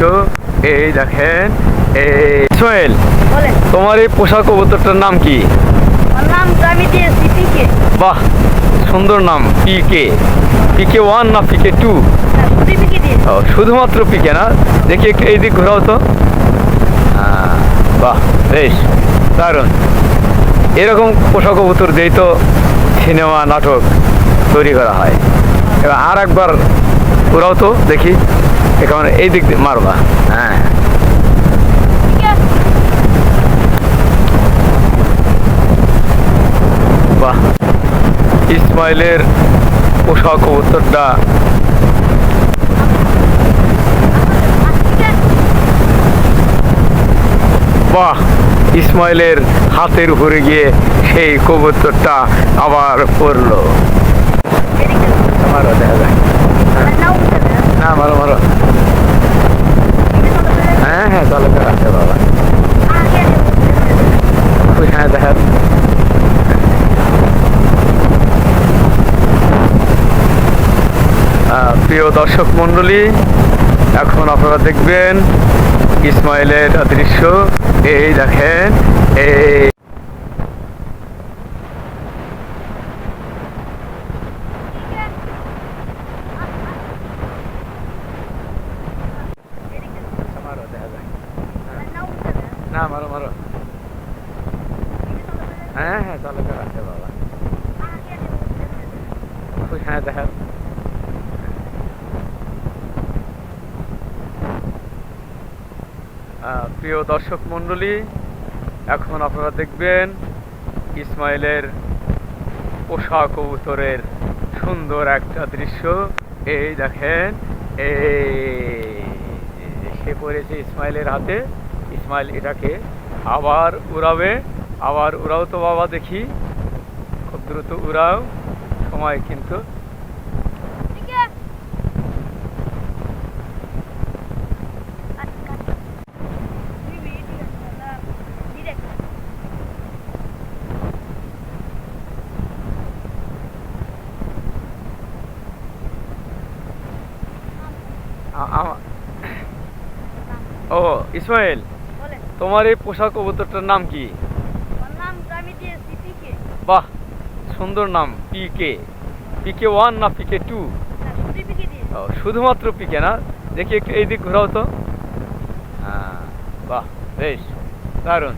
তো এই দেখেন এই সোহেল, বলেন। তোমার এই পোষা কবুতরটার নাম কি? ওর নামটা আমি দিয়েছি পিকে। বাহ, সুন্দর নাম। পিকে, পিকে ওয়ান না পিকে টু? হ্যাঁ, শুধু পিকে দিয়েছি। ও, শুধুমাত্র পিকে না? দেখি একটু এই দিক ঘোরাও তো। বাহ, বেশ দারুণ। এরকম পোষা কবুতর দিয়েই তো সিনেমা নাটক তৈরি করা হয়। এবার আর একবার ঘোরাও তো দেখি। এখন এই দিক দিয়ে মারবা। হ্যাঁ, পিকে। বাহ, ইসমাইলের পোষা কবুতরটা পিকে। বাহ, ইসমাইলের হাতের উপরে গিয়ে সেই কবুতরটা আবার পড়লো। এদিকে। মারো, দেখা যায়। নাও উঠে দেন। না, মারো মারো। হ্যাঁ হ্যাঁ, তাহলে তো আছে বাবা। আগে হ্যাঁ, দেখা। প্রিয় দর্শক মণ্ডলী, এখন আপনারা দেখবেন ইসমাইলের দৃশ্য। এই দেখেন এই মারো, দেখা যায়। নাও উঠে দেন। না, মারো মারো। হ্যাঁ হ্যাঁ, তাহলে তো আছে বাবা। হ্যাঁ, দেখা। প্রিয় দর্শক মণ্ডলী, এখন আপনারা দেখবেন ইসমাইলের পোষা কবুতরের সুন্দর একটা দৃশ্য। এই দেখেন এই সে পড়েছে ইসমাইলের হাতে। ইসমাইল এটাকে আবার উড়াবে। আবার উড়াও তো বাবা, দেখি। খুব দ্রুত উড়াও, সময় কিন্তু। পিকে। ও ইসমাইল, বলেন। তোমার এই পোষা কবুতরটার নাম কি? ওর নামটা আমি দিয়েছি পিকে। বাহ, সুন্দর নাম। পিকে, পিকে ওয়ান না পিকে টু? হ্যাঁ, শুধু পিকে দিয়েছি। ও, শুধুমাত্র পিকে না? দেখি একটু এই দিক ঘোরাও তো। বাহ, বেশ দারুণ।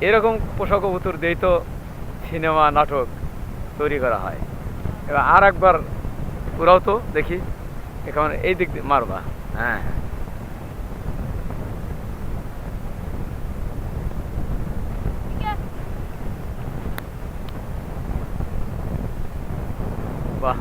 এরকম পোষা কবুতর দিয়েই তো সিনেমা নাটক তৈরি করা হয়। এবার আর একবার ঘোরাও তো দেখি। এখন এই দিক দিয়ে মারবা। হ্যাঁ, পিকে। বাহ।